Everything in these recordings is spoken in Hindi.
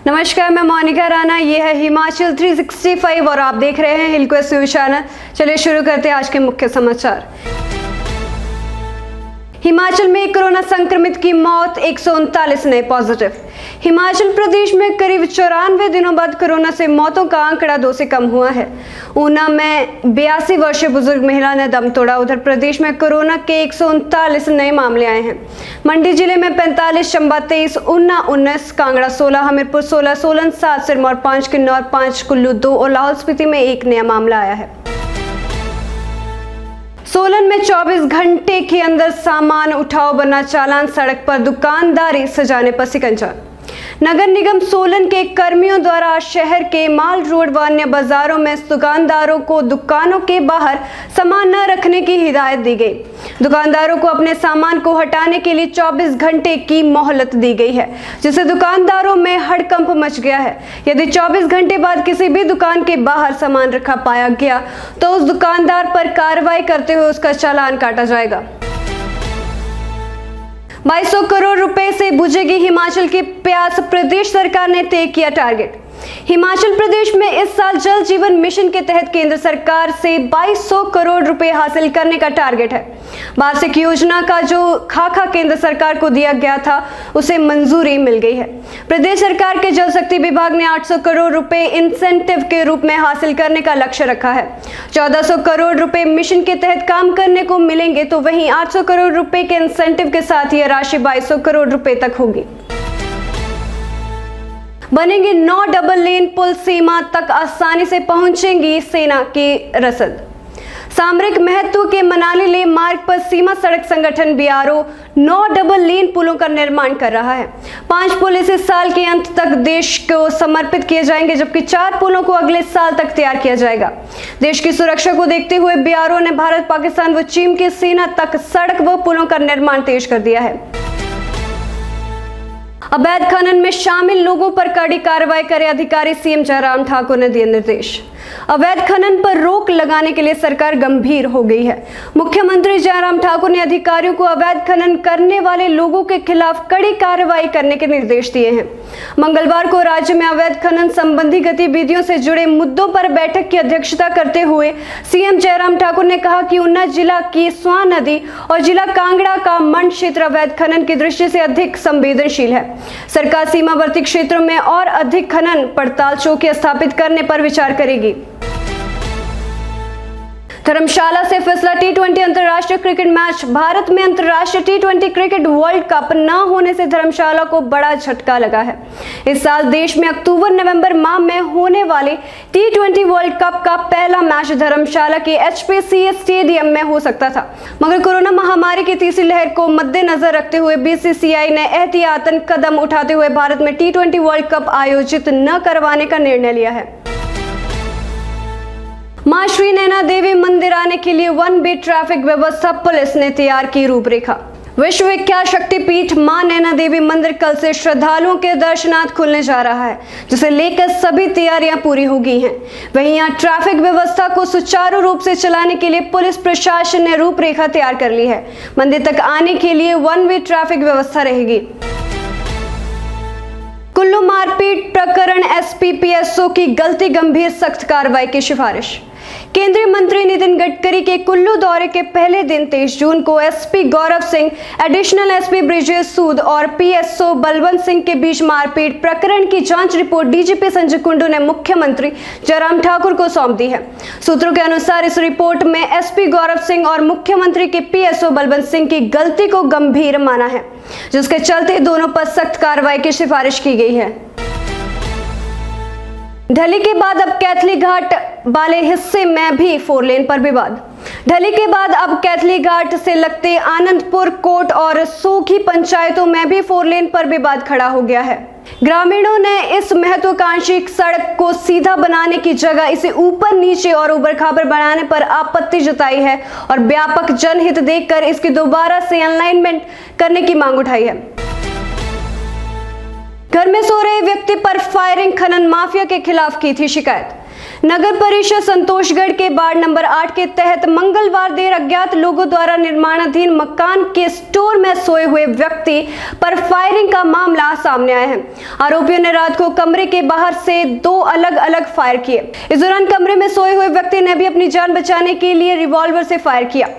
नमस्कार, मैं मोनिका राणा। ये है हिमाचल 365 और आप देख रहे हैं हिलक्वेस्ट न्यूज चैनल। चलिए शुरू करते हैं आज के मुख्य समाचार। हिमाचल में कोरोना संक्रमित की मौत, 139 नए पॉजिटिव। हिमाचल प्रदेश में करीब 94 दिनों बाद कोरोना से मौतों का आंकड़ा 2 से कम हुआ है। ऊना में 82 वर्षीय बुजुर्ग महिला ने दम तोड़ा। उधर प्रदेश में कोरोना के 139 नए मामले आए हैं। मंडी जिले में 45, चंबा 23, ऊना 19, कांगड़ा 16, हमीरपुर 16, सोलन 7, सिरमौर 5, किन्नौर 5, कुल्लू 2 और लाहौल स्पीति में 1 नया मामला आया है। सोलन में 24 घंटे के अंदर सामान उठाओ बना चालान, सड़क पर दुकानदारी सजाने पर सिकंजा। नगर निगम सोलन के कर्मियों द्वारा शहर के माल रोड व अन्य बाजारों में दुकानदारों को दुकानों के बाहर सामान न रखने की हिदायत दी गई। दुकानदारों को अपने सामान को हटाने के लिए 24 घंटे की मोहलत दी गई है, जिससे दुकानदारों में हड़कंप मच गया है। यदि 24 घंटे बाद किसी भी दुकान के बाहर सामान रखा पाया गया तो उस दुकानदार पर कार्रवाई करते हुए उसका चालान काटा जाएगा। 2200 करोड़ रुपए से बुझेगी हिमाचल की प्यास, प्रदेश सरकार ने तय किया टारगेट। हिमाचल प्रदेश में इस साल जल जीवन मिशन के तहत केंद्र सरकार से 2200 करोड़ रुपए हासिल करने का टारगेट है। वार्षिक योजना का जो खाका केंद्र सरकार को दिया गया था उसे मंजूरी मिल गई है। प्रदेश सरकार के जल शक्ति विभाग ने 800 करोड़ रुपए इंसेंटिव के रूप में हासिल करने का लक्ष्य रखा है। 1400 करोड़ रुपए मिशन के तहत काम करने को मिलेंगे, तो वहीं 800 करोड़ रुपए के इंसेंटिव के साथ यह राशि 2200 करोड़ रुपए तक होगी। बनेंगे 9 डबल लेन पुल, सीमा तक आसानी से पहुंचेंगी सेना की रसद। सामरिक महत्व के मनाली लेह मार्ग पर सीमा सड़क संगठन बीआरओ 9 डबल लेन पुलों का निर्माण कर रहा है। 5 पुल इस साल के अंत तक देश को समर्पित किए जाएंगे, जबकि 4 पुलों को अगले साल तक तैयार किया जाएगा। देश की सुरक्षा को देखते हुए बीआरओ ने भारत, पाकिस्तान व चीन की सीमा तक सड़क व पुलों का निर्माण तेज कर दिया है। अवैध खनन में शामिल लोगों पर कड़ी कार्रवाई करे अधिकारी, सीएम जयराम ठाकुर ने दिए निर्देश। अवैध खनन पर रोक लगाने के लिए सरकार गंभीर हो गई है। मुख्यमंत्री जयराम ठाकुर ने अधिकारियों को अवैध खनन करने वाले लोगों के खिलाफ कड़ी कार्रवाई करने के निर्देश दिए हैं। मंगलवार को राज्य में अवैध खनन संबंधी गतिविधियों से जुड़े मुद्दों पर बैठक की अध्यक्षता करते हुए सीएम जयराम ठाकुर ने कहा कि ऊना जिला की स्वां नदी और जिला कांगड़ा का मंड क्षेत्र अवैध खनन की दृष्टि से अधिक संवेदनशील है। सरकार सीमावर्ती क्षेत्रों में और अधिक खनन पड़ताल चौकी स्थापित करने पर विचार करेगी। धर्मशाला से फैसला टी20 अंतर्राष्ट्रीय क्रिकेट मैच। भारत में अंतर्राष्ट्रीय टी20 क्रिकेट वर्ल्ड कप न होने से धर्मशाला को बड़ा झटका लगा है। इस साल देश में अक्टूबर-नवंबर माह में होने वाले टी20 वर्ल्ड कप का पहला मैच धर्मशाला के एचपीसीए स्टेडियम में हो सकता था, मगर कोरोना महामारी की तीसरी लहर को मद्देनजर रखते हुए बीसीसीआई ने एहतियातन कदम उठाते हुए भारत में टी20 वर्ल्ड कप आयोजित न करवाने का निर्णय लिया है। मां श्री नैना देवी मंदिर आने के लिए 1 वे ट्रैफिक व्यवस्था, पुलिस ने तैयार की रूपरेखा। विश्व विख्यात शक्तिपीठ मां नैना देवी मंदिर कल से श्रद्धालुओं के दर्शनार्थ खुलने जा रहा है, जिसे लेकर सभी तैयारियां पूरी हो गई हैं। वहीं यहां ट्रैफिक व्यवस्था को सुचारू रूप से चलाने के लिए पुलिस प्रशासन ने रूपरेखा तैयार कर ली है। मंदिर तक आने के लिए 1 वे ट्रैफिक व्यवस्था रहेगी। कुल्लू मारपीट प्रकरण, एसपी पीएसओ की गलती, गंभीर सख्त कार्रवाई की सिफारिश। केंद्रीय मंत्री नितिन गडकरी के कुल्लू दौरे के पहले दिन 23 जून को SP Gaurav Singh, additional SP Brijesh सूद और पीएसओ बलवंत सिंह के बीच मारपीट प्रकरण की जांच रिपोर्ट डीजीपी संजय कुंडू ने मुख्यमंत्री जयराम ठाकुर को सौंप दी है। सूत्रों के अनुसार इस रिपोर्ट में एसपी गौरव सिंह और मुख्यमंत्री के पीएसओ बलवंत सिंह की गलती को गंभीर माना है, जिसके चलते दोनों पर सख्त कार्रवाई की सिफारिश की गई है। ढली के बाद अब कैथली घाट वाले हिस्से में भी 4 लेन पर विवाद। ढली के बाद अब कैथली घाट से लगते आनंदपुर, कोट और सोखी पंचायतों में भी 4 लेन पर विवाद खड़ा हो गया है। ग्रामीणों ने इस महत्वाकांक्षी सड़क को सीधा बनाने की जगह इसे ऊपर नीचे और ऊबड़ खाबड़ बनाने पर आपत्ति जताई है और व्यापक जनहित देखकर इसकी दोबारा से अलाइनमेंट करने की मांग उठाई है। घर में सो रहे व्यक्ति पर फायरिंग, खनन माफिया के खिलाफ की थी शिकायत। नगर परिषद संतोषगढ़ के वार्ड नंबर 8 के तहत मंगलवार देर अज्ञात लोगों द्वारा निर्माणाधीन मकान के स्टोर में सोए हुए व्यक्ति पर फायरिंग का मामला सामने आया है। आरोपियों ने रात को कमरे के बाहर से 2 अलग अलग फायर किए। इस दौरान कमरे में सोए हुए व्यक्ति ने भी अपनी जान बचाने के लिए रिवॉल्वर से फायर किया।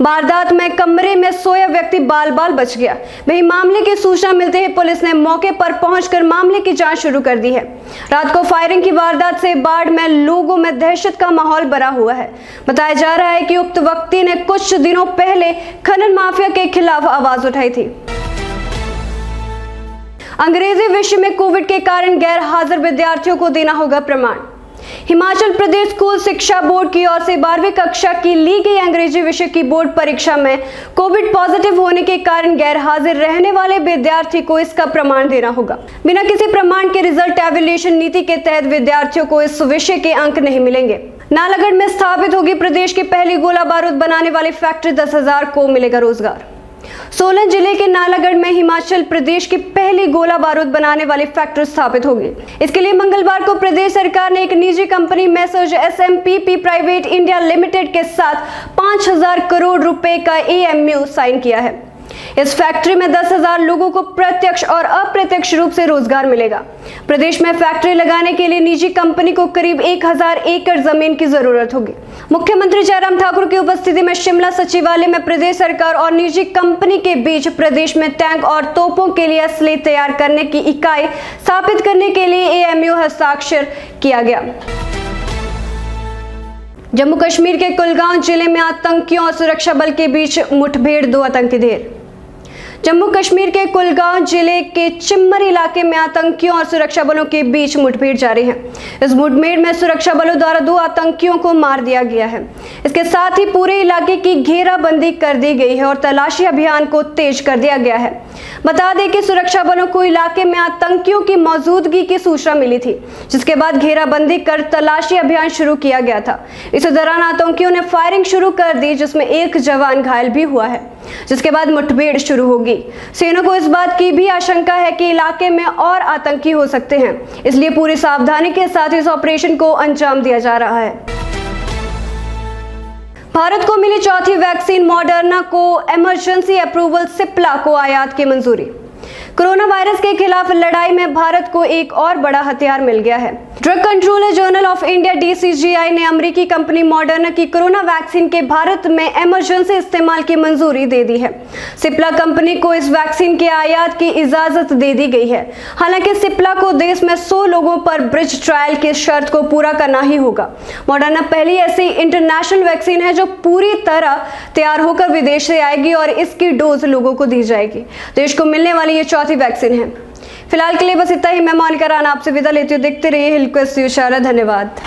वारदात में कमरे में सोया व्यक्ति बाल बाल बच गया। वहीं मामले की सूचना मिलते ही पुलिस ने मौके पर पहुंचकर मामले की जांच शुरू कर दी है। रात को फायरिंग की वारदात से वार्ड में लोगों में दहशत का माहौल बना हुआ है। बताया जा रहा है कि उक्त व्यक्ति ने कुछ दिनों पहले खनन माफिया के खिलाफ आवाज उठाई थी। अंग्रेजी विषय में कोविड के कारण गैर हाजिर विद्यार्थियों को देना होगा प्रमाण। हिमाचल प्रदेश स्कूल शिक्षा बोर्ड की ओर से 12वीं कक्षा की ली गई अंग्रेजी विषय की बोर्ड परीक्षा में कोविड पॉजिटिव होने के कारण गैर हाजिर रहने वाले विद्यार्थी को इसका प्रमाण देना होगा। बिना किसी प्रमाण के रिजल्ट एवेल्यूएशन नीति के तहत विद्यार्थियों को इस विषय के अंक नहीं मिलेंगे। नालागढ़ में स्थापित होगी प्रदेश की पहली गोला बारूद बनाने वाली फैक्ट्री, 10,000 को मिलेगा रोजगार। सोलन जिले के नालागढ़ में हिमाचल प्रदेश की पहली गोला बारूद बनाने वाली फैक्ट्री स्थापित होगी। इसके लिए मंगलवार को प्रदेश सरकार ने एक निजी company messrs SMPP private India limited के साथ 5,000 करोड़ रुपए का AMU साइन किया है। इस फैक्ट्री में 10,000 लोगों को प्रत्यक्ष और अप्रत्यक्ष रूप से रोजगार मिलेगा। प्रदेश में फैक्ट्री लगाने के लिए निजी कंपनी को करीब 1,000 एकड़ जमीन की जरूरत होगी। मुख्यमंत्री जयराम ठाकुर की उपस्थिति में शिमला सचिवालय में प्रदेश सरकार और निजी कंपनी के बीच प्रदेश में टैंक और तोपों के लिए असली तैयार करने की इकाई स्थापित करने के लिए AMU हस्ताक्षर किया गया। जम्मू कश्मीर के कुलगांव जिले में आतंकियों और सुरक्षा बल के बीच मुठभेड़, 2 आतंकी ढेर। जम्मू कश्मीर के कुलगांव जिले के चिम्मर इलाके में आतंकियों और सुरक्षा बलों के बीच मुठभेड़ जारी है। इस मुठभेड़ में सुरक्षा बलों द्वारा 2 आतंकियों को मार दिया गया है। इसके साथ ही पूरे इलाके की घेराबंदी कर दी गई है और तलाशी अभियान को तेज कर दिया गया है। बता दें कि सुरक्षा बलों को इलाके में आतंकियों की मौजूदगी की सूचना मिली थी, जिसके बाद घेराबंदी कर तलाशी अभियान शुरू किया गया था। इस दौरान आतंकियों ने फायरिंग शुरू कर दी, जिसमें 1 जवान घायल भी हुआ है, जिसके बाद मुठभेड़ शुरू होगी। सेना को इस बात की भी आशंका है कि इलाके में और आतंकी हो सकते हैं, इसलिए पूरी सावधानी के साथ इस ऑपरेशन को अंजाम दिया जा रहा है। भारत को मिली चौथी वैक्सीन मॉडर्ना को इमरजेंसी अप्रूवल, सिप्ला को आयात की मंजूरी। कोरोना वायरस के खिलाफ लड़ाई में भारत को एक और बड़ा हथियार मिल गया है। Drug controller general of India DCGI ने अमेरिकी कंपनी मॉडर्ना की कोरोना वैक्सीन के भारत में इमरजेंसी इस्तेमाल की मंजूरी दे दी है। सिप्ला कंपनी को इस वैक्सीन के आयात की इजाजत दे दी गई है। हालांकि सिप्ला को देश में 100 लोगों पर ब्रिज ट्रायल की शर्त को पूरा करना ही होगा। मॉडर्ना पहली ऐसी इंटरनेशनल वैक्सीन है जो पूरी तरह तैयार होकर विदेश से आएगी और इसकी डोज लोगों को दी जाएगी। देश को मिलने वाली ये चौथी वैक्सीन है। फिलहाल के लिए बस इतना ही। मैं मोनिका राणा आपसे विदा लेती हूँ। देखते रहिए हिलक्वेस्ट न्यूज़। धन्यवाद।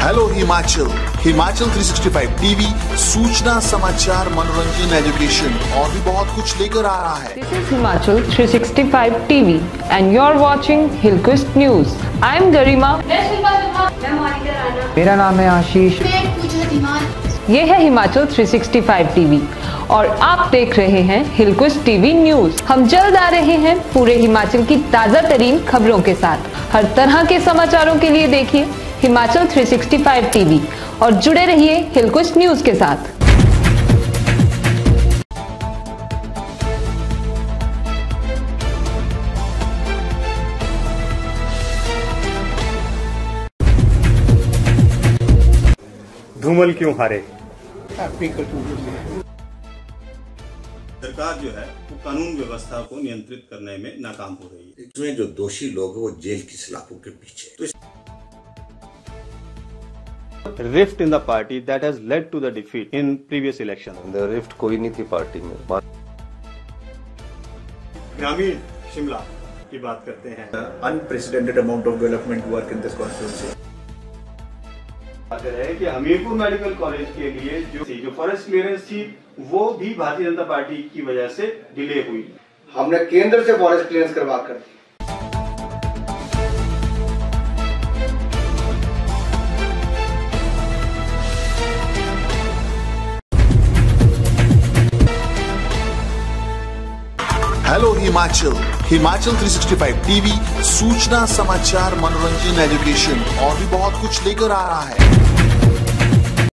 हेलो हिमाचल 365 टीवी, सूचना, समाचार, मनोरंजन, एजुकेशन और भी बहुत कुछ लेकर आ रहा है। This is Himachal 365 TV and you're watching Hillquest News. I'm Garima. मैं मोनिका राणा। मेरा नाम है आशीष। ये है हिमाचल 365 टीवी और आप देख रहे हैं हिलक्वेस्ट टीवी न्यूज। हम जल्द आ रहे हैं पूरे हिमाचल की ताजा तरीन खबरों के साथ। हर तरह के समाचारों के लिए देखिए हिमाचल 365 टीवी और जुड़े रहिए हिलक्वेस्ट न्यूज के साथ। धूमल क्यों हारे? सरकार जो है वो कानून व्यवस्था को नियंत्रित करने में नाकाम हो रही है। इसमें जो दोषी लोग हैं वो जेल की सलाखों के पीछे। तो rift in the party that has led to the defeat in previous election. Rift कोई नहीं थी पार्टी में। ग्रामीण शिमला की बात करते हैं। Unprecedented amount of development work in this constituency. बात है कि हमीरपुर मेडिकल कॉलेज के लिए जो फॉरेस्ट क्लियरेंस थी वो भी भारतीय जनता पार्टी की वजह से डिले हुई। हमने केंद्र से फॉरेस्ट क्लियरेंस करवा कर दी। हेलो हिमाचल, हिमाचल 365 टीवी सूचना, समाचार, मनोरंजन, एजुकेशन और भी बहुत कुछ लेकर आ रहा है।